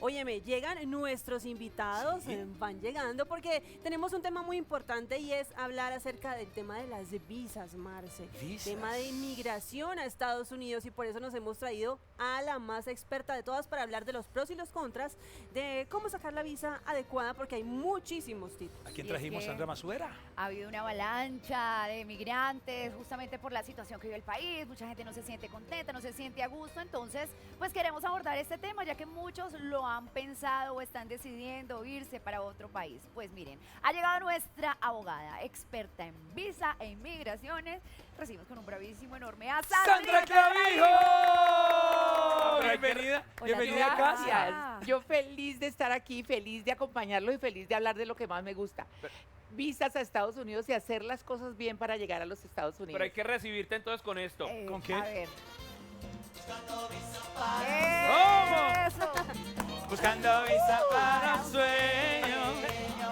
Óyeme, llegan nuestros invitados, van llegando porque tenemos un tema muy importante y es hablar acerca del tema de las visas, Marce. Tema de inmigración a Estados Unidos y por eso nos hemos traído a la más experta de todas para hablar de los pros y los contras, de cómo sacar la visa adecuada porque hay muchísimos tipos. ¿A quién trajimos, Sandra Masuera? Ha habido una avalancha de migrantes justamente por la situación que vive el país, mucha gente no se siente contenta, no se siente a gusto, entonces pues queremos abordar este tema ya que muchos lo han pensado o están decidiendo irse para otro país. Pues miren, ha llegado nuestra abogada, experta en visa e inmigraciones, recibimos con un bravísimo enorme a ¡Sandra Clavijo! Bienvenida, Hola, bienvenida a casa. Gracias. Yo feliz de estar aquí, feliz de acompañarlos y feliz de hablar de lo que más me gusta. Visas a Estados Unidos y hacer las cosas bien para llegar a los Estados Unidos. Pero hay que recibirte entonces con esto. ¿Con qué? A ver. ¿Cómo? Eso. Buscando visa para un sueño.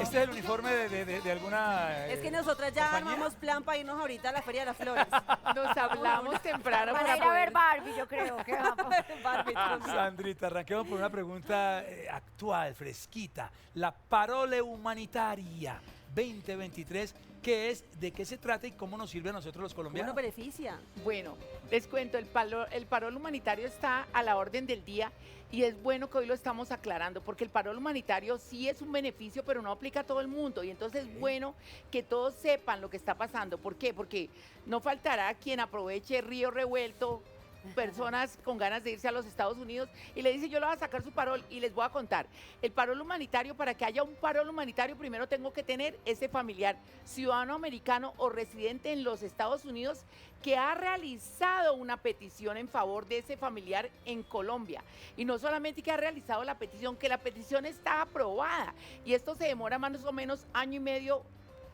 Este es el uniforme de alguna Es que nosotras ya compañía. armamos plan para irnos ahorita a la Feria de las Flores. Nos hablamos temprano Para ir a ver Barbie, yo creo que vamos. Barbie, Sandrita, arranquemos por una pregunta actual, fresquita. La parole humanitaria 2023, ¿qué es, de qué se trata y cómo nos sirve a nosotros los ¿cómo colombianos? nos beneficia? Bueno, les cuento, el parol humanitario está a la orden del día y es bueno que hoy lo estamos aclarando porque el parol humanitario sí es un beneficio, pero no aplica a todo el mundo y entonces es bueno que todos sepan lo que está pasando. ¿Por qué? Porque no faltará quien aproveche río revuelto, personas con ganas de irse a los Estados Unidos y le dice yo le voy a sacar su parol y les voy a contar. El parol humanitario, para que haya un parol humanitario, primero tengo que tener ese familiar ciudadano americano o residente en los Estados Unidos que ha realizado una petición en favor de ese familiar en Colombia. Y no solamente que ha realizado la petición, que la petición está aprobada. Y esto se demora más o menos año y medio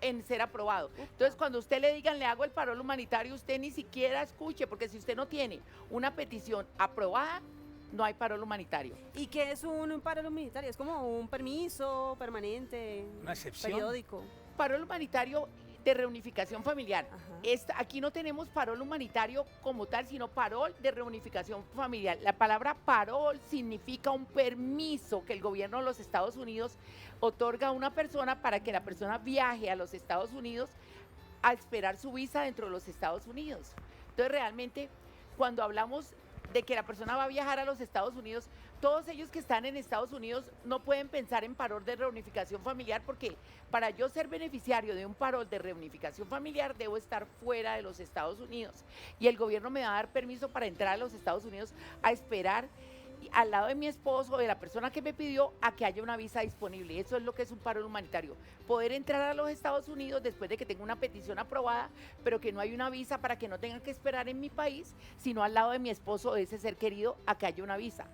en ser aprobado. Entonces, cuando usted le digan, le hago el parol humanitario, usted ni siquiera escuche, porque si usted no tiene una petición aprobada, no hay parol humanitario. ¿Y qué es un paro humanitario? ¿Es como un permiso permanente? Una excepción. Periódico. Parol humanitario de reunificación familiar. Ajá. Aquí no tenemos parol humanitario como tal, sino parol de reunificación familiar. La palabra parol significa un permiso que el gobierno de los Estados Unidos otorga a una persona para que la persona viaje a los Estados Unidos a esperar su visa dentro de los Estados Unidos. Entonces, realmente, cuando hablamos de que la persona va a viajar a los Estados Unidos, todos ellos que están en Estados Unidos no pueden pensar en parol de reunificación familiar porque para yo ser beneficiario de un parol de reunificación familiar debo estar fuera de los Estados Unidos y el gobierno me va a dar permiso para entrar a los Estados Unidos a esperar al lado de mi esposo o de la persona que me pidió a que haya una visa disponible. Eso es lo que es un parol humanitario. Poder entrar a los Estados Unidos después de que tenga una petición aprobada, pero que no hay una visa para que no tengan que esperar en mi país, sino al lado de mi esposo o de ese ser querido a que haya una visa.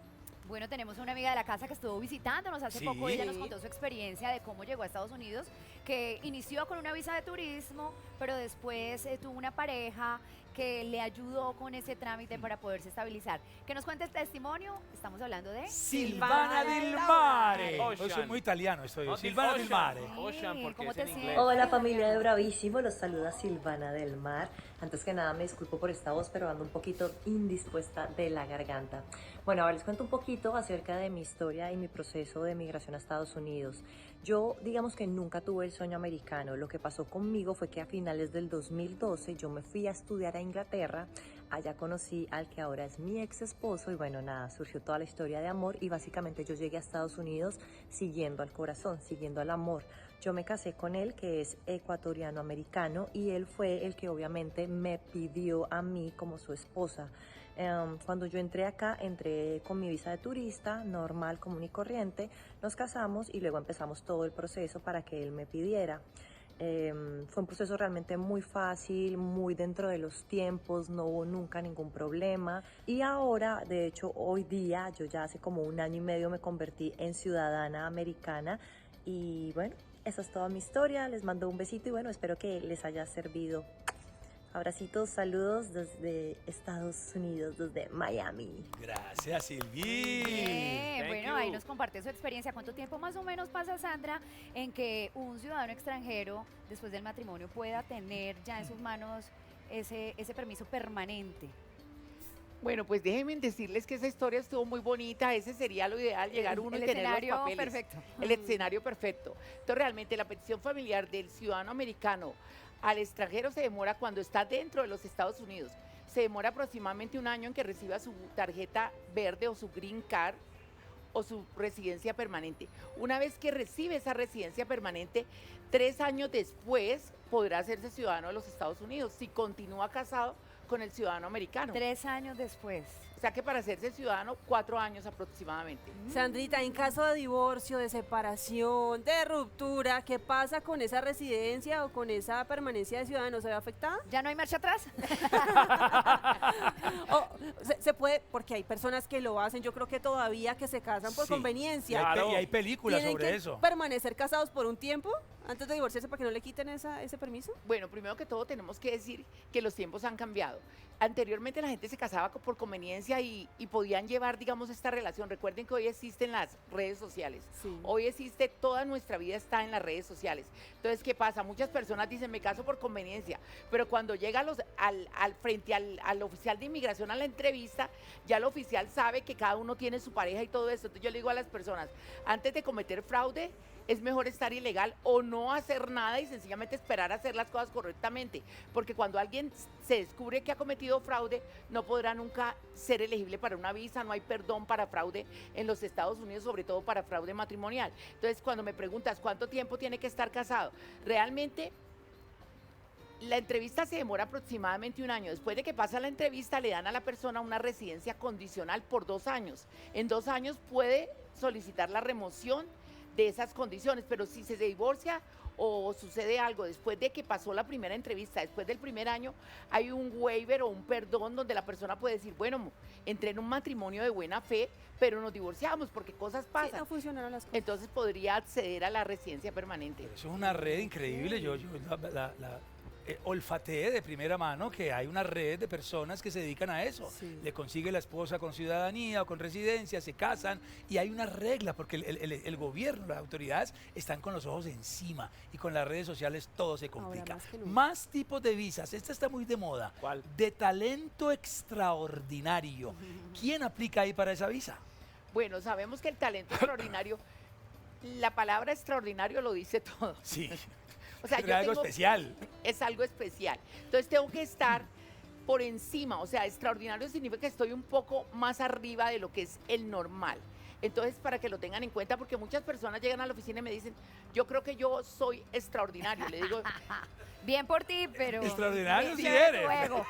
Bueno, tenemos una amiga de la casa que estuvo visitándonos hace Sí. poco. Ella nos contó su experiencia de cómo llegó a Estados Unidos, que inició con una visa de turismo, pero después tuvo una pareja que le ayudó con ese trámite para poderse estabilizar. Que nos cuente el testimonio. Estamos hablando de Silvana del Mare. Ocean. Hoy soy muy italiano, estoy. No, Silvana del Ocean. Mare. Ocean, porque ¿Cómo es te en inglés. sientes? Hola familia de Bravísimo, los saluda Silvana del Mar. Antes que nada me disculpo por esta voz, pero ando un poquito indispuesta de la garganta. Bueno, ahora les cuento un poquito acerca de mi historia y mi proceso de migración a Estados Unidos. Yo digamos que nunca tuve el sueño americano. Lo que pasó conmigo fue que a finales del 2012 yo me fui a estudiar a Inglaterra. Allá conocí al que ahora es mi ex esposo y bueno, nada, surgió toda la historia de amor y básicamente yo llegué a Estados Unidos siguiendo al corazón, siguiendo al amor. Yo me casé con él, que es ecuatoriano-americano, y él fue el que obviamente me pidió a mí como su esposa. Cuando yo entré acá, entré con mi visa de turista, normal, común y corriente, nos casamos y luego empezamos todo el proceso para que él me pidiera. Fue un proceso realmente muy fácil, muy dentro de los tiempos, no hubo nunca ningún problema. Y ahora, de hecho, hoy día, yo ya hace como un año y medio me convertí en ciudadana americana y bueno, esa es toda mi historia. Les mando un besito y bueno, espero que les haya servido. Abracitos, saludos desde Estados Unidos, desde Miami. Gracias, Silvi. Bien, Thank bueno, you. ahí nos comparte su experiencia. ¿Cuánto tiempo más o menos pasa, Sandra, en que un ciudadano extranjero, después del matrimonio, pueda tener ya en sus manos ese permiso permanente? Bueno, pues déjenme decirles que esa historia estuvo muy bonita. Ese sería lo ideal, llegar uno y tener los escenario papeles. perfecto. El escenario perfecto. Entonces, realmente la petición familiar del ciudadano americano al extranjero se demora cuando está dentro de los Estados Unidos. Se demora aproximadamente un año en que reciba su tarjeta verde o su green card o su residencia permanente. Una vez que recibe esa residencia permanente, 3 años después podrá hacerse ciudadano de los Estados Unidos si continúa casado con el ciudadano americano. 3 años después. O sea que para hacerse ciudadano, 4 años aproximadamente. Sandrita, en caso de divorcio, de separación, de ruptura, ¿qué pasa con esa residencia o con esa permanencia de ciudadano? ¿Se ve afectada? ¿Ya no hay marcha atrás? O se puede, porque hay personas que lo hacen, yo creo que todavía que se casan por Sí. conveniencia. Claro. Y hay películas ¿Tienen sobre que eso. permanecer casados por un tiempo antes de divorciarse para que no le quiten ese permiso? Bueno, primero que todo tenemos que decir que los tiempos han cambiado. Anteriormente la gente se casaba por conveniencia y podían llevar, digamos, esta relación. Recuerden que hoy existen las redes sociales. Sí. Hoy existe, toda nuestra vida está en las redes sociales. Entonces, ¿qué pasa? Muchas personas dicen, me caso por conveniencia, pero cuando llega frente al oficial de inmigración a la entrevista, ya el oficial sabe que cada uno tiene su pareja y todo eso. Entonces yo le digo a las personas, antes de cometer fraude, es mejor estar ilegal o no hacer nada y sencillamente esperar a hacer las cosas correctamente, porque cuando alguien se descubre que ha cometido fraude, no podrá nunca ser elegible para una visa, no hay perdón para fraude en los Estados Unidos, sobre todo para fraude matrimonial. Entonces, cuando me preguntas cuánto tiempo tiene que estar casado, realmente la entrevista se demora aproximadamente un año. Después de que pasa la entrevista, le dan a la persona una residencia condicional por 2 años. En 2 años puede solicitar la remoción de esas condiciones, pero si se divorcia o sucede algo después de que pasó la primera entrevista, después del primer año, hay un waiver o un perdón donde la persona puede decir, bueno, entré en un matrimonio de buena fe, pero nos divorciamos porque cosas Sí, pasan. no funcionaron las cosas. Entonces podría acceder a la residencia permanente. Eso es una red increíble. Yo olfateé de primera mano que hay una red de personas que se dedican a eso. Sí. Le consigue la esposa con ciudadanía o con residencia, se casan y hay una regla porque el gobierno, las autoridades están con los ojos encima y con las redes sociales todo se complica. más que nunca. Más tipos de visas. Esta está muy de moda. ¿Cuál? De talento extraordinario. ¿Quién aplica ahí para esa visa? Bueno, sabemos que el talento extraordinario, la palabra extraordinario lo dice todo. Sí. O sea, Pero algo especial. Es algo especial. Entonces tengo que estar por encima, o sea, extraordinario significa que estoy un poco más arriba de lo que es el normal. Entonces, para que lo tengan en cuenta, porque muchas personas llegan a la oficina y me dicen, yo creo que yo soy extraordinario. Le digo, Bien por ti, pero... Extraordinario sí Chévere eres. tu ego.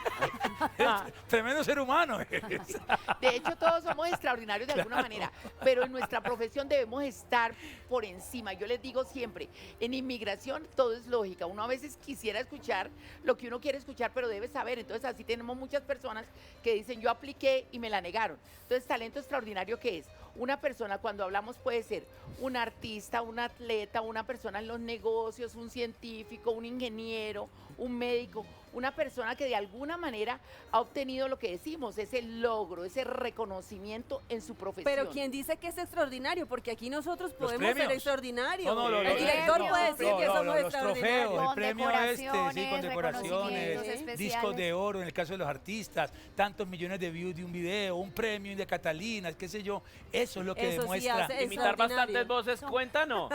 Tremendo ser humano. de hecho, todos somos extraordinarios de alguna manera, pero en nuestra profesión debemos estar por encima. Yo les digo siempre, en inmigración todo es lógica. Uno a veces quisiera escuchar lo que uno quiere escuchar, pero debe saber. Entonces, así tenemos muchas personas que dicen, yo apliqué y me la negaron. Entonces, talento extraordinario, ¿qué es? Una persona, cuando hablamos, puede ser un artista, un atleta, una persona en los negocios, un científico, un ingeniero, un médico, una persona que de alguna manera ha obtenido lo que decimos, ese logro, ese reconocimiento en su profesión. Pero ¿quién dice que es extraordinario? Porque aquí nosotros podemos ser premios. extraordinarios. No, no, el los director premios. puede decir que somos los extraordinarios. trofeos, el premio este, sí, Condecoraciones, condecoraciones, reconocimientos discos de especiales. oro en el caso de los artistas, tantos millones de views de un video, un premio de Catalinas, qué sé yo, eso es lo que Eso sí demuestra. hace Imitar extraordinario. bastantes voces cuenta, ¿no?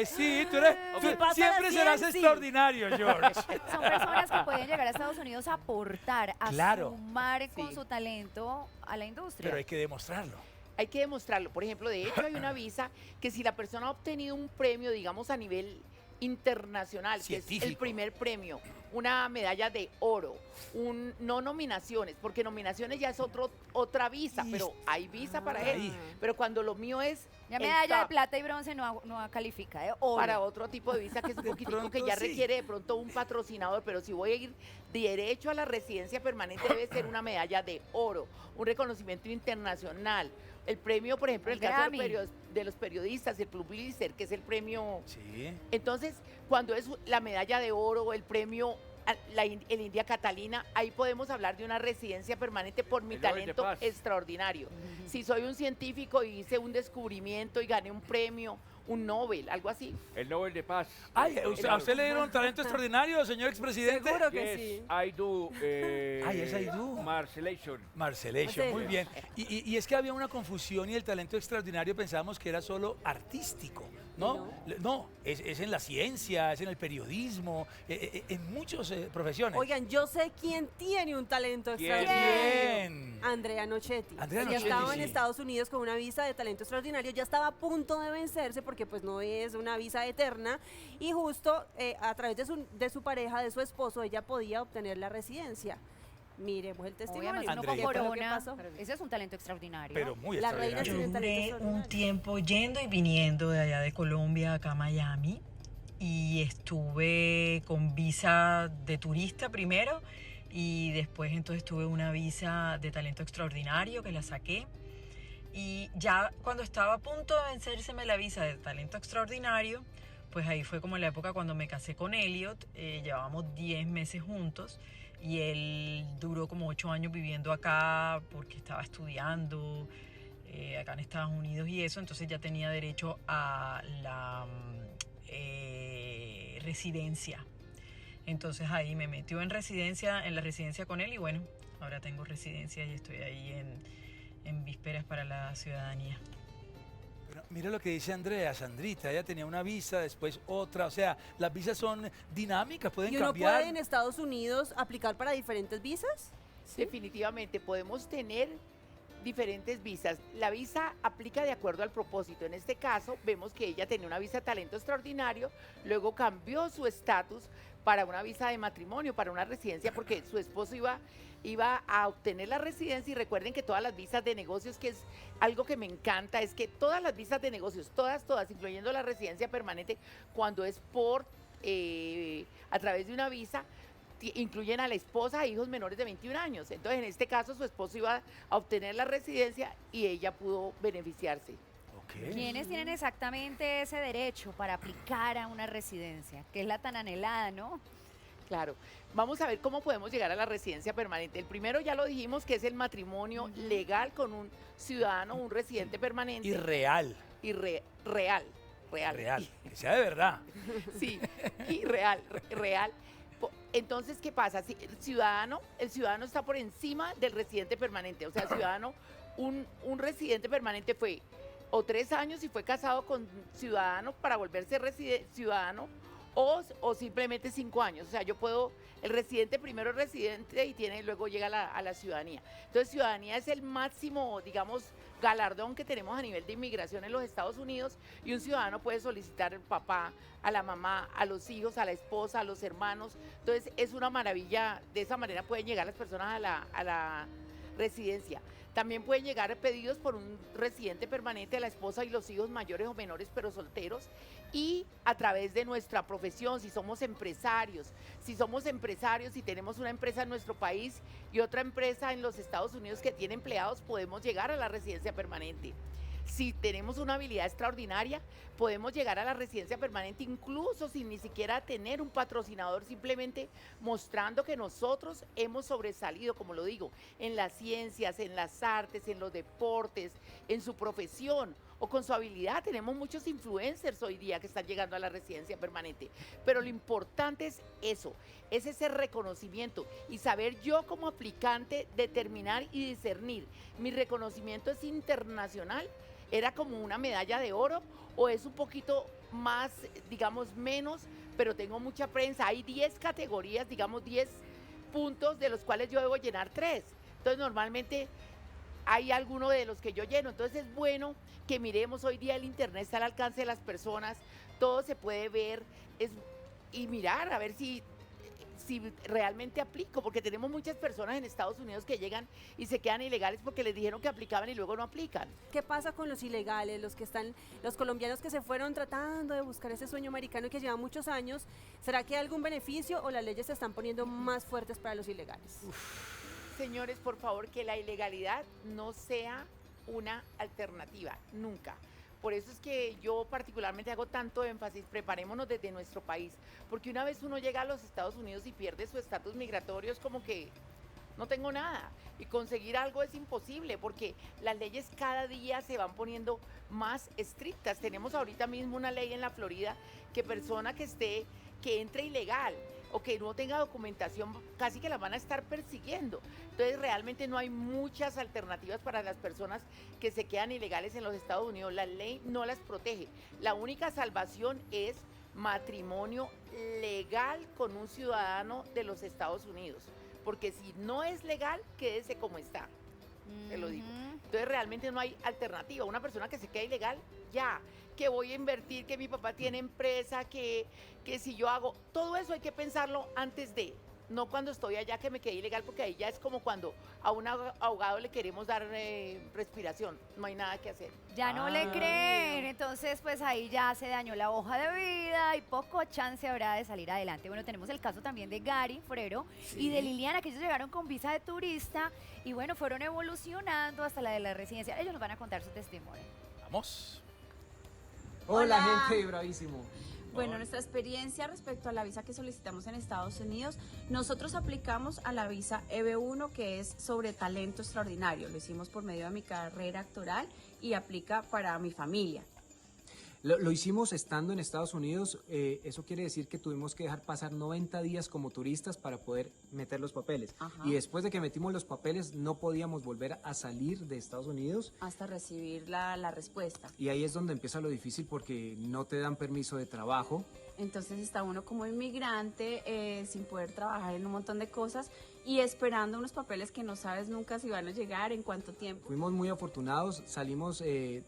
Sí, tú Si pasa siempre la serás 100, sí. extraordinario, George. Son personas que pueden llegar a Estados Unidos a aportar, a Claro. sumar con Sí. su talento a la industria. Pero hay que demostrarlo. Hay que demostrarlo. Por ejemplo, de hecho hay una visa que si la persona ha obtenido un premio, digamos a nivel internacional, que es el Científico. primer premio, una medalla de oro, no nominaciones, porque nominaciones ya es otra visa, pero hay visa para ahí. él. Pero cuando lo mío es Ya el medalla de top, plata y bronce no califica, ¿eh? Oro. para otro tipo de visa que es un De poquitico que pronto ya sí. requiere de pronto un patrocinador, pero si voy a ir derecho a la residencia permanente debe ser una medalla de oro, un reconocimiento internacional. El premio, por ejemplo, en el El caso Grammy. de los periodistas, el Publicer, que es el premio. Sí. Entonces, cuando es la medalla de oro, el premio, el India Catalina, ahí podemos hablar de una residencia permanente por mi El Nobel de talento Paz. extraordinario. Si soy un científico y hice un descubrimiento y gané un premio, un Nobel, algo así. El Nobel de Paz. Ay, ¿a usted le dieron talento extraordinario, señor expresidente? Seguro que Yes, sí. I do. Ay, es I do. Marcelation. Marcelation, muy Marcelo. bien. Y es que había una confusión y el talento extraordinario pensábamos que era solo artístico, ¿no? No, es en la ciencia, es en el periodismo, en muchas profesiones. Oigan, yo sé quién tiene un talento ¿Quién? extraordinario. Bien. Andrea Nochetti. Andrea Ella Nochetti, estaba en sí. Estados Unidos con una visa de talento extraordinario, ya estaba a punto de vencerse porque pues no es una visa eterna y justo a través de su pareja, de su esposo, ella podía obtener la residencia. Miremos el testimonio. Obviamente uno Andrea. con ¿Qué fue lo que corona. pasó? Ese es un talento extraordinario. Pero muy La reina extraordinario. tiene Yo talento duré un extraordinario. tiempo yendo y viniendo de allá de Colombia acá a Miami y estuve con visa de turista primero y después entonces tuve una visa de talento extraordinario que la saqué y ya cuando estaba a punto de vencérseme la visa de talento extraordinario, pues ahí fue como la época cuando me casé con Elliot, llevábamos 10 meses juntos y él duró como 8 años viviendo acá porque estaba estudiando acá en Estados Unidos y eso, entonces ya tenía derecho a la residencia. Entonces ahí me metió en la residencia con él y bueno, ahora tengo residencia y estoy ahí en vísperas para la ciudadanía. Pero mira lo que dice Andrea, Sandrita, ella tenía una visa, después otra, o sea, las visas son dinámicas, pueden ¿Y uno cambiar. puede en Estados Unidos aplicar para diferentes visas? Definitivamente podemos tener diferentes visas. La visa aplica de acuerdo al propósito. En este caso, vemos que ella tenía una visa de talento extraordinario, luego cambió su estatus para una visa de matrimonio, para una residencia, porque su esposo iba a obtener la residencia. Y recuerden que todas las visas de negocios, que es algo que me encanta, es que todas las visas de negocios, todas, incluyendo la residencia permanente, cuando es a través de una visa, incluyen a la esposa e hijos menores de 21 años. Entonces, en este caso, su esposo iba a obtener la residencia y ella pudo beneficiarse. Ok. ¿Quiénes tienen exactamente ese derecho para aplicar a una residencia? Que es la tan anhelada, ¿no? Claro. Vamos a ver cómo podemos llegar a la residencia permanente. El primero ya lo dijimos, que es el matrimonio legal con un ciudadano, un residente permanente. Y real, Real. que sea de verdad. Sí, y real. Entonces, ¿qué pasa? Si el ciudadano está por encima del residente permanente. O sea, el ciudadano, un residente permanente fue o 3 años y fue casado con ciudadano para volverse ciudadano, o simplemente 5 años. O sea, el residente primero es residente y luego llega a la ciudadanía. Entonces, ciudadanía es el máximo, digamos, galardón que tenemos a nivel de inmigración en los Estados Unidos, y un ciudadano puede solicitar al papá, a la mamá, a los hijos, a la esposa, a los hermanos. Entonces, es una maravilla. De esa manera pueden llegar las personas a la residencia. También pueden llegar pedidos por un residente permanente, a la esposa y los hijos mayores o menores, pero solteros, y a través de nuestra profesión, si somos empresarios y tenemos una empresa en nuestro país y otra empresa en los Estados Unidos que tiene empleados, podemos llegar a la residencia permanente. Si tenemos una habilidad extraordinaria, podemos llegar a la residencia permanente incluso sin ni siquiera tener un patrocinador, simplemente mostrando que nosotros hemos sobresalido, como lo digo, en las ciencias, en las artes, en los deportes, en su profesión o con su habilidad. Tenemos muchos influencers hoy día que están llegando a la residencia permanente, pero lo importante es eso, es ese reconocimiento y saber yo como aplicante determinar y discernir. Mi reconocimiento es internacional, era como una medalla de oro, o es un poquito más, digamos, menos, pero tengo mucha prensa. Hay 10 categorías, digamos 10 puntos de los cuales yo debo llenar 3. Entonces, normalmente hay alguno de los que yo lleno. Entonces, es bueno que miremos, hoy día el internet está al alcance de las personas, todo se puede ver y mirar a ver si realmente aplico, porque tenemos muchas personas en Estados Unidos que llegan y se quedan ilegales porque les dijeron que aplicaban y luego no aplican. ¿Qué pasa con los ilegales, los colombianos que se fueron tratando de buscar ese sueño americano y que llevan muchos años? ¿Será que hay algún beneficio o las leyes se están poniendo más fuertes para los ilegales? Señores, por favor, que la ilegalidad no sea una alternativa, nunca. Por eso es que yo particularmente hago tanto énfasis, preparémonos desde nuestro país, porque una vez uno llega a los Estados Unidos y pierde su estatus migratorio, es como que no tengo nada. Y conseguir algo es imposible porque las leyes cada día se van poniendo más estrictas. Tenemos ahorita mismo una ley en la Florida que persona que entre ilegal o que no tenga documentación, casi que la van a estar persiguiendo. Entonces realmente no hay muchas alternativas para las personas que se quedan ilegales en los Estados Unidos. La ley no las protege. La única salvación es matrimonio legal con un ciudadano de los Estados Unidos. Porque si no es legal, quédese como está. Te lo digo. Entonces realmente no hay alternativa. Una persona que se queda ilegal, ya, que voy a invertir, que mi papá tiene empresa, que si yo hago, todo eso hay que pensarlo antes de, no cuando estoy allá que me quedé ilegal, porque ahí ya es como cuando a un ahogado le queremos dar respiración, no hay nada que hacer. Ya no le creen, entonces pues ahí ya se dañó la hoja de vida y poco chance habrá de salir adelante. Bueno, tenemos el caso también de Gary Frero y de Liliana, que ellos llegaron con visa de turista y bueno, fueron evolucionando hasta la de la residencia. Ellos nos van a contar su testimonio. Vamos. Hola, gente de Bravísimo. Bueno, nuestra experiencia respecto a la visa que solicitamos en Estados Unidos, nosotros aplicamos a la visa EB1, que es sobre talento extraordinario. Lo hicimos por medio de mi carrera actoral y aplica para mi familia. Lo hicimos estando en Estados Unidos, eso quiere decir que tuvimos que dejar pasar 90 días como turistas para poder meter los papeles. Ajá. Y después de que metimos los papeles no podíamos volver a salir de Estados Unidos. Hasta recibir la respuesta. Y ahí es donde empieza lo difícil porque no te dan permiso de trabajo. Entonces está uno como inmigrante sin poder trabajar en un montón de cosas y esperando unos papeles que no sabes nunca si van a llegar, en cuánto tiempo. Fuimos muy afortunados,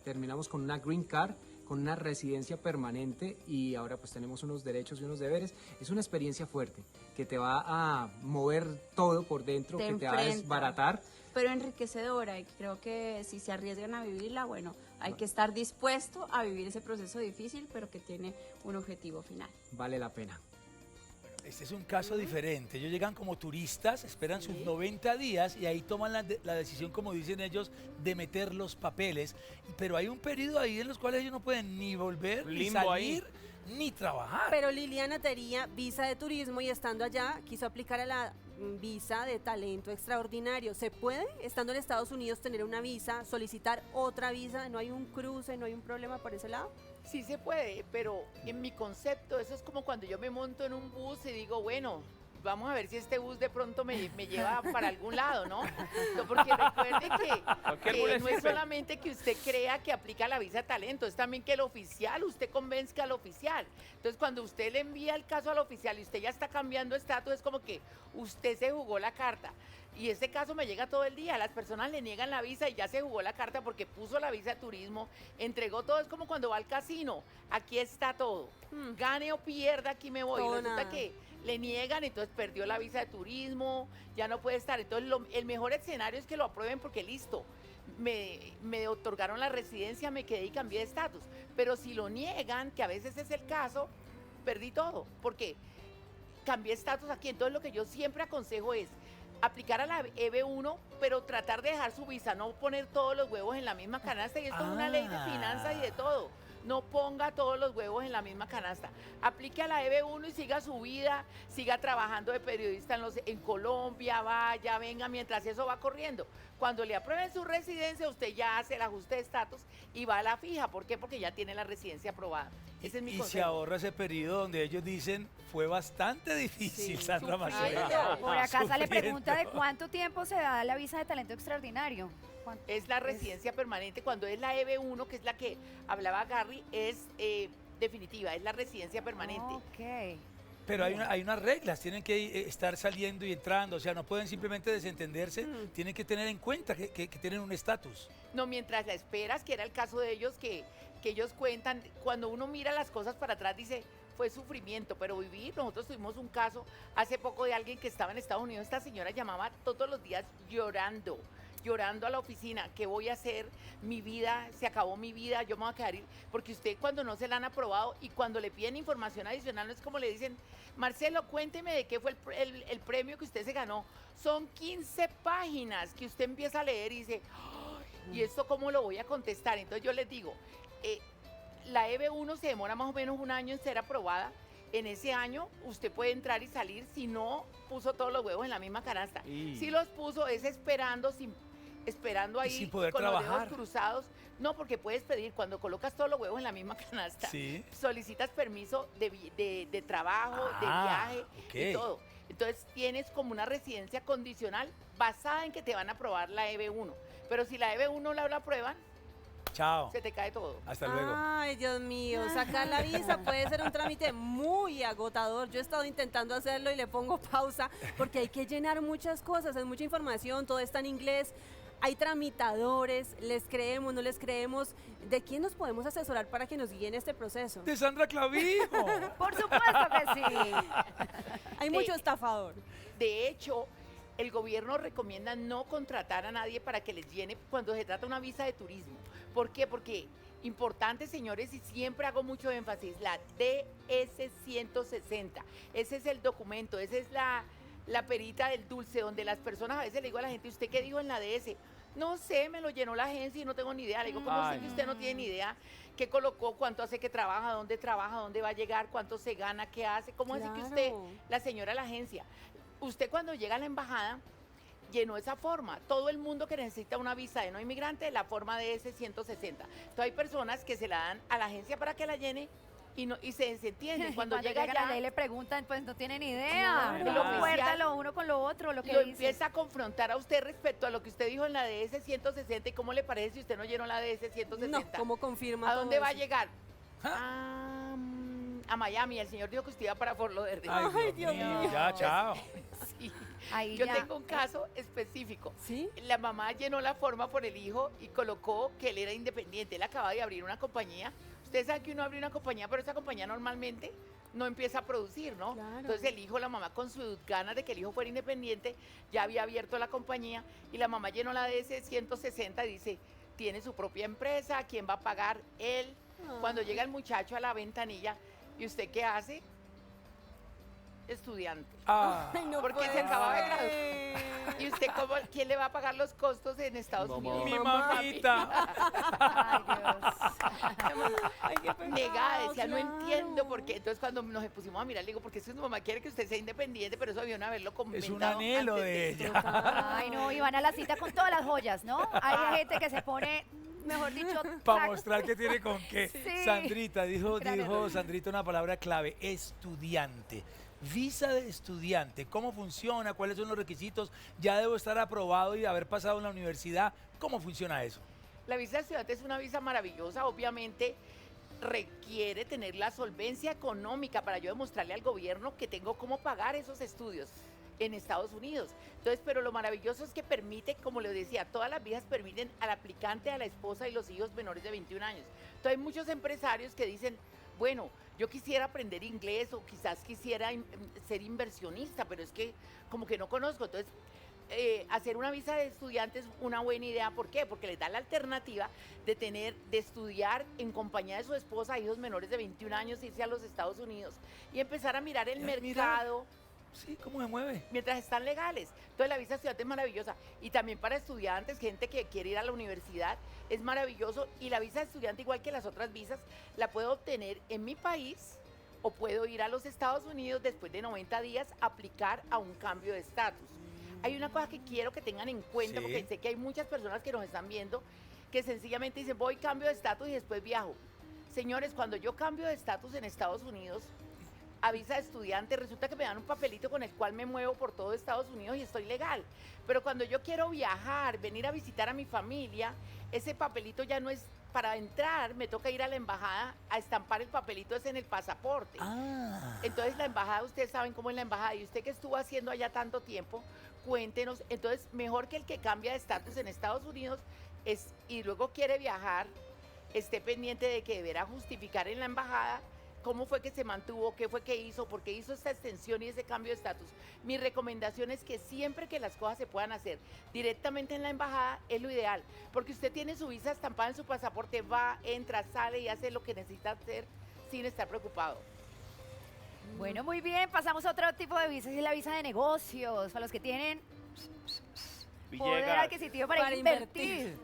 terminamos con una green card, con una residencia permanente y ahora pues tenemos unos derechos y unos deberes. Es una experiencia fuerte que te va a mover todo por dentro, que te va a desbaratar. Pero enriquecedora, y creo que si se arriesgan a vivirla, bueno, hay que estar dispuesto a vivir ese proceso difícil, pero que tiene un objetivo final. Vale la pena. Este es un caso diferente. Ellos llegan como turistas, esperan sus 90 días y ahí toman la decisión, como dicen ellos, de meter los papeles. Pero hay un periodo ahí en los cuales ellos no pueden ni volver, ni Limbo salir, ni trabajar. Pero Liliana tenía visa de turismo y estando allá quiso aplicar a la visa de talento extraordinario. ¿Se puede, estando en Estados Unidos, tener una visa, solicitar otra visa? ¿No hay un cruce, no hay un problema por ese lado? Sí se puede, pero en mi concepto eso es como cuando yo me monto en un bus y digo, bueno, vamos a ver si este bus de pronto me lleva para algún lado, ¿no? Porque recuerde que no es solamente que usted crea que aplica la visa de talento, es también que el oficial, usted convenzca al oficial. Entonces, cuando usted le envía el caso al oficial y usted ya está cambiando estatus, es como que usted se jugó la carta. Y este caso me llega todo el día, las personas le niegan la visa y ya se jugó la carta porque puso la visa de turismo, entregó todo, es como cuando va al casino, aquí está todo, gane o pierda, aquí me voy. Resulta que le niegan, entonces perdió la visa de turismo, ya no puede estar. Entonces el mejor escenario es que lo aprueben porque listo, me otorgaron la residencia, me quedé y cambié de estatus. Pero si lo niegan, que a veces es el caso, perdí todo, porque cambié estatus aquí. Entonces lo que yo siempre aconsejo es aplicar a la EB1, pero tratar de dejar su visa, no poner todos los huevos en la misma canasta, y esto es una ley de finanzas y de todo. No ponga todos los huevos en la misma canasta. Aplique a la EB1 y siga su vida, siga trabajando de periodista en Colombia, vaya, venga, mientras eso va corriendo. Cuando le aprueben su residencia, usted ya hace el ajuste de estatus y va a la fija. ¿Por qué? Porque ya tiene la residencia aprobada. Ese es mi consejo. Y se ahorra ese periodo donde ellos dicen, fue bastante difícil, Sí, Sandra sufriendo. Macera. Por acá sale Sufriendo. pregunta de cuánto tiempo se da la visa de talento extraordinario. Es la residencia permanente. Cuando es la EB1, que es la que hablaba Gary, es definitiva, es la residencia permanente. Ok. Pero hay unas reglas, tienen que estar saliendo y entrando, o sea, no pueden simplemente desentenderse, tienen que tener en cuenta que tienen un estatus. No, mientras la esperas, que era el caso de ellos, que ellos cuentan, cuando uno mira las cosas para atrás dice, fue sufrimiento, pero vivir. Nosotros tuvimos un caso hace poco de alguien que estaba en Estados Unidos, esta señora llamaba todos los días llorando a la oficina, ¿qué voy a hacer? Mi vida, se acabó mi vida, yo me voy a quedar, porque usted cuando no se la han aprobado y cuando le piden información adicional, no es como le dicen, Marcelo, cuénteme de qué fue el premio que usted se ganó. Son 15 páginas que usted empieza a leer y dice, "Ay, ¿y esto cómo lo voy a contestar?". Entonces yo les digo, la EB1 se demora más o menos un año en ser aprobada en ese año usted puede entrar y salir si no puso todos los huevos en la misma canasta. Y- Si los puso es esperando ahí sin poder con los trabajar. dedos cruzados. No, porque puedes pedir, cuando colocas todos los huevos en la misma canasta, Sí. solicitas permiso de trabajo, de Ah, viaje ok. y todo. Entonces tienes como una residencia condicional basada en que te van a aprobar la EB1. Pero si la EB1 no la aprueban, Chao. se te cae todo. Hasta luego. Ay, Dios mío, sacar la visa puede ser un trámite muy agotador. Yo he estado intentando hacerlo y le pongo pausa porque hay que llenar muchas cosas, es mucha información, todo está en inglés. Hay tramitadores, les creemos, no les creemos. ¿De quién nos podemos asesorar para que nos guíen este proceso? De Sandra Clavijo. Por supuesto que sí. Hay mucho estafador. De hecho, el gobierno recomienda no contratar a nadie para que les llene cuando se trata de una visa de turismo. ¿Por qué? Porque, importante, señores, y siempre hago mucho énfasis, la DS-160. Ese es el documento, esa es la perita del dulce, donde las personas, a veces le digo a la gente, ¿usted qué dijo en la DS? No sé, me lo llenó la agencia y no tengo ni idea. Le digo, ¿cómo sé que usted no tiene ni idea? ¿Qué colocó? ¿Cuánto hace que trabaja? ¿Dónde va a llegar? ¿Cuánto se gana? ¿Qué hace? ¿Cómo así que usted, Claro. la señora de la agencia? Usted cuando llega a la embajada, llenó esa forma. Todo el mundo que necesita una visa de no inmigrante, la forma de DS-160. Entonces hay personas que se la dan a la agencia para que la llene y se desentienden. Cuando llega llegan allá, allá y le preguntan, pues no tienen idea. Claro. Lo El fuerte oficial lo uno con lo otro, lo que lo dice. empieza a confrontar a usted respecto a lo que usted dijo en la DS-160 y cómo le parece si usted no llenó la DS-160. No, ¿cómo confirma ¿A dónde todo va a eso? llegar? A Miami. El señor dijo que usted iba para Fort Lauderdale. Ay, Dios mío. Ya, chao. Sí. Ahí Yo ya. tengo un caso específico. ¿Sí? La mamá llenó la forma por el hijo y colocó que él era independiente. Él acaba de abrir una compañía. Ustedes saben que uno abre una compañía, pero esa compañía normalmente no empieza a producir, ¿no? Claro. Entonces el hijo, la mamá con sus ganas de que el hijo fuera independiente, ya había abierto la compañía y la mamá llenó la DS-160 y dice, tiene su propia empresa, ¿quién va a pagar? Él. Cuando llega el muchacho a la ventanilla, ¿y usted qué hace? Estudiante. Ah, Ay, no Porque puede se acaba de ser. graduar. ¿Y usted quién le va a pagar los costos en Estados Unidos? mi mamita. Ay, Dios. Ay, qué pecado, Negada, decía, no claro. entiendo por qué. Entonces cuando nos pusimos a mirar, le digo, porque es que su mamá quiere que usted sea independiente, pero eso habían haberlo comentado Es un anhelo antes de eso. ella. Ay, no, y van a la cita con todas las joyas, ¿no? Hay gente que se pone, mejor dicho, Para mostrar que tiene con qué. Sí. Sandrita, dijo Gran error. Sandrita una palabra clave, estudiante. Visa de estudiante, ¿cómo funciona? ¿Cuáles son los requisitos? ¿Ya debo estar aprobado y haber pasado en la universidad? ¿Cómo funciona eso? La visa de estudiante es una visa maravillosa, obviamente requiere tener la solvencia económica para yo demostrarle al gobierno que tengo cómo pagar esos estudios en Estados Unidos. Entonces, pero lo maravilloso es que permite, como le decía, todas las visas permiten al aplicante, a la esposa y los hijos menores de 21 años. Entonces hay muchos empresarios que dicen, bueno, yo quisiera aprender inglés o quizás quisiera ser inversionista, pero es que como que no conozco. Entonces, hacer una visa de estudiante es una buena idea. ¿Por qué? Porque les da la alternativa de estudiar en compañía de su esposa, hijos menores de 21 años, irse a los Estados Unidos y empezar a mirar el Mira. mercado Sí, ¿cómo se mueve? mientras están legales. Entonces la visa de estudiante es maravillosa. Y también para estudiantes, gente que quiere ir a la universidad, es maravilloso. Y la visa de estudiante, igual que las otras visas, la puedo obtener en mi país o puedo ir a los Estados Unidos después de 90 días a aplicar a un cambio de estatus. Hay una cosa que quiero que tengan en cuenta, Sí. porque sé que hay muchas personas que nos están viendo que sencillamente dicen, voy, cambio de estatus y después viajo. Señores, cuando yo cambio de estatus en Estados Unidos, a visa de estudiante, resulta que me dan un papelito con el cual me muevo por todo Estados Unidos y estoy legal. Pero cuando yo quiero viajar, venir a visitar a mi familia, ese papelito ya no es para entrar, me toca ir a la embajada a estampar el papelito ese en el pasaporte. Ah. Entonces la embajada, ustedes saben cómo es la embajada, y usted que estuvo haciendo allá tanto tiempo, cuéntenos. Entonces, mejor que el que cambia de estatus en Estados Unidos y luego quiere viajar, esté pendiente de que deberá justificar en la embajada cómo fue que se mantuvo, qué fue que hizo, por qué hizo esta extensión y ese cambio de estatus. Mi recomendación es que siempre que las cosas se puedan hacer directamente en la embajada es lo ideal, porque usted tiene su visa estampada en su pasaporte, va, entra, sale y hace lo que necesita hacer sin estar preocupado. Bueno, muy bien, pasamos a otro tipo de visa, y es la visa de negocios, para los que tienen poder Villegas. adquisitivo para Para invertir.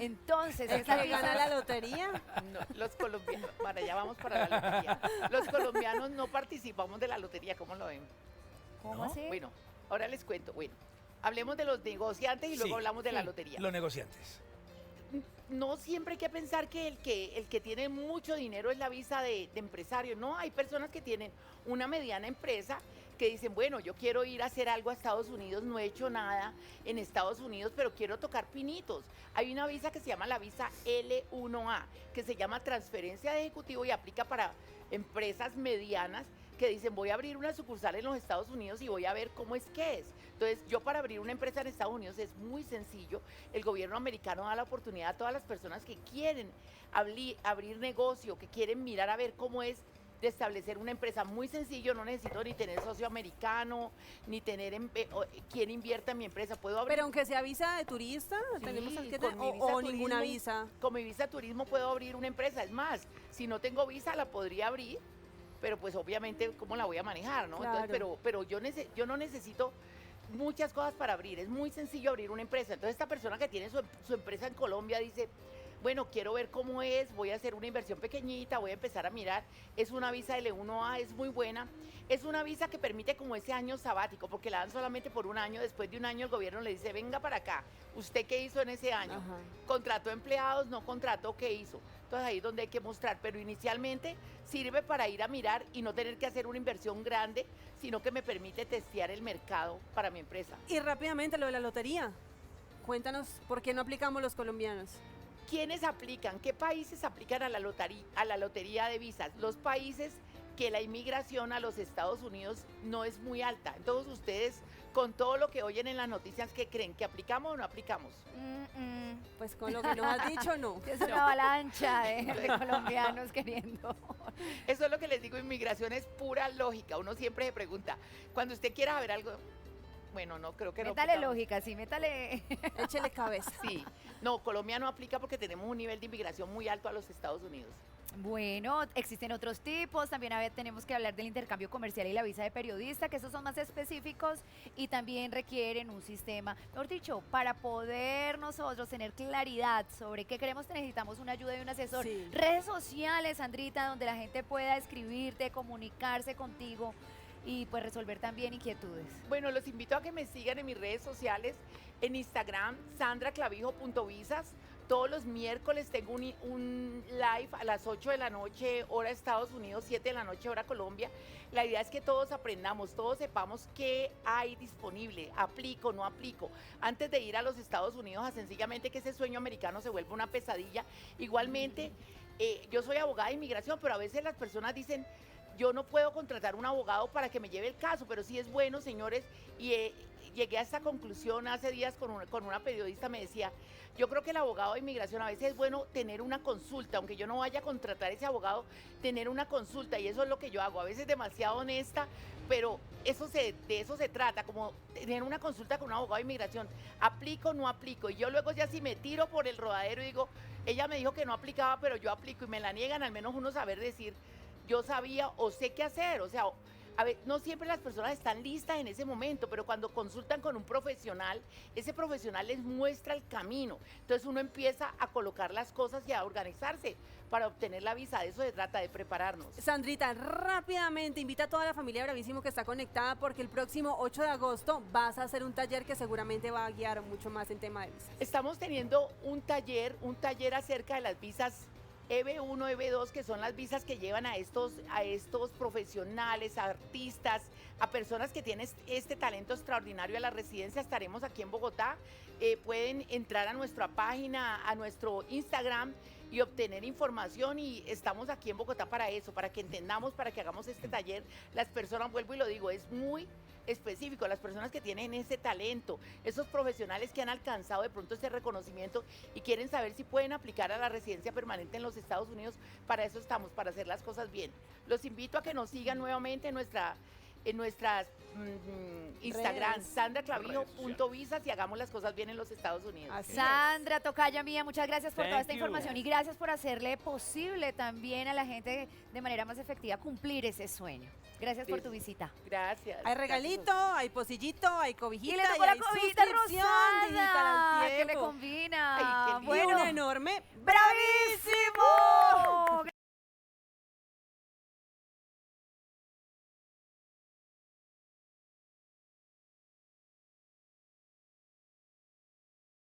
Entonces, ¿El esa que gana visa- la lotería? No, los colombianos, para allá vamos para la lotería. Los colombianos no participamos de la lotería, ¿cómo lo ven? ¿Cómo ¿No? así? Bueno, ahora les cuento. Bueno, hablemos de los negociantes y Sí, luego hablamos de la sí. lotería. Los negociantes. No siempre hay que pensar que el que tiene mucho dinero es la visa de empresario. No, hay personas que tienen una mediana empresa que dicen, bueno, yo quiero ir a hacer algo a Estados Unidos, no he hecho nada en Estados Unidos, pero quiero tocar pinitos. Hay una visa que se llama la visa L1A, que se llama transferencia de ejecutivo y aplica para empresas medianas que dicen, voy a abrir una sucursal en los Estados Unidos y voy a ver cómo es que es. Entonces, yo para abrir una empresa en Estados Unidos es muy sencillo. El gobierno americano da la oportunidad a todas las personas que quieren abrir negocio, que quieren mirar a ver cómo es de establecer una empresa. Muy sencillo, no necesito ni tener socio americano, ni tener quien invierta en mi empresa. Puedo abrir. Pero aunque sea visa de turista, Sí, tenemos que con mi o visa ninguna turismo, visa. Con mi visa turismo puedo abrir una empresa. Es más, si no tengo visa la podría abrir, pero pues obviamente cómo la voy a manejar, ¿no? Claro. Entonces, pero yo no necesito muchas cosas para abrir. Es muy sencillo abrir una empresa. Entonces esta persona que tiene su empresa en Colombia dice, bueno, quiero ver cómo es, voy a hacer una inversión pequeñita, voy a empezar a mirar. Es una visa L1A, es muy buena. Es una visa que permite como ese año sabático, porque la dan solamente por un año. Después de un año el gobierno le dice, venga para acá. ¿Usted qué hizo en ese año? Ajá. ¿Contrató empleados? ¿No contrató? ¿Qué hizo? Entonces ahí es donde hay que mostrar. Pero inicialmente sirve para ir a mirar y no tener que hacer una inversión grande, sino que me permite testear el mercado para mi empresa. Y rápidamente lo de la lotería. Cuéntanos por qué no aplicamos los colombianos. ¿Quiénes aplican? ¿Qué países aplican a la lotería de visas? Los países que la inmigración a los Estados Unidos no es muy alta. Entonces ustedes, con todo lo que oyen en las noticias, ¿qué creen? ¿Que aplicamos o no aplicamos? Pues con lo que nos has dicho, no. Es una avalancha de colombianos queriendo. Eso es lo que les digo, inmigración es pura lógica. Uno siempre se pregunta, cuando usted quiera saber algo, bueno, no, creo que no Métale aplicamos. lógica, sí, métale. Échele cabeza. Sí, no, Colombia no aplica porque tenemos un nivel de inmigración muy alto a los Estados Unidos. Bueno, existen otros tipos, también tenemos que hablar del intercambio comercial y la visa de periodista, que esos son más específicos y también requieren un sistema. Mejor dicho, para poder nosotros tener claridad sobre qué queremos, necesitamos una ayuda de un asesor. Sí. Redes sociales, Sandrita, donde la gente pueda escribirte, comunicarse contigo y pues resolver también inquietudes. Bueno, los invito a que me sigan en mis redes sociales, en Instagram, sandraclavijo.visas. Todos los miércoles tengo un live a las 8 de la noche, hora Estados Unidos, 7 de la noche, hora Colombia. La idea es que todos aprendamos, todos sepamos qué hay disponible, aplico, no aplico. Antes de ir a los Estados Unidos, a sencillamente que ese sueño americano se vuelva una pesadilla. Igualmente, yo soy abogada de inmigración, pero a veces las personas dicen, yo no puedo contratar un abogado para que me lleve el caso, pero sí es bueno, señores, y llegué a esta conclusión hace días con una periodista, me decía, yo creo que el abogado de inmigración a veces es bueno tener una consulta, aunque yo no vaya a contratar ese abogado, tener una consulta, y eso es lo que yo hago, a veces demasiado honesta, pero de eso se trata, como tener una consulta con un abogado de inmigración, aplico, no aplico, y yo luego ya si me tiro por el rodadero y digo, ella me dijo que no aplicaba, pero yo aplico, y me la niegan, al menos uno saber decir, yo sabía o sé qué hacer, o sea, a ver, no siempre las personas están listas en ese momento, pero cuando consultan con un profesional, ese profesional les muestra el camino. Entonces uno empieza a colocar las cosas y a organizarse para obtener la visa. De eso se trata, de prepararnos. Sandrita, rápidamente invita a toda la familia Bravísimo que está conectada porque el próximo 8 de agosto vas a hacer un taller que seguramente va a guiar mucho más en tema de visas. Estamos teniendo un taller acerca de las visas EB1, EB2, que son las visas que llevan a estos profesionales, a artistas, a personas que tienen este talento extraordinario a la residencia. Estaremos aquí en Bogotá. Pueden entrar a nuestra página, a nuestro Instagram y obtener información, y estamos aquí en Bogotá para eso, para que entendamos, para que hagamos este taller. Las personas, vuelvo y lo digo, es muy específico, las personas que tienen ese talento, esos profesionales que han alcanzado de pronto ese reconocimiento y quieren saber si pueden aplicar a la residencia permanente en los Estados Unidos, para eso estamos, para hacer las cosas bien. Los invito a que nos sigan nuevamente en en nuestras Instagram, Redes. sandraclavijo.visas y hagamos las cosas bien en los Estados Unidos. Así es. Sandra, tocaya mía, muchas gracias por toda Thank esta you. información y gracias por hacerle posible también a la gente de manera más efectiva cumplir ese sueño. Gracias por tu visita. Gracias. Hay regalito, hay pocillito, hay Y cobijita le tocó la hay cobijita suscripción digital al rosada, que le tiempo. combina. Ay, qué lindo. Y Bueno, un enorme ¡bravísimo!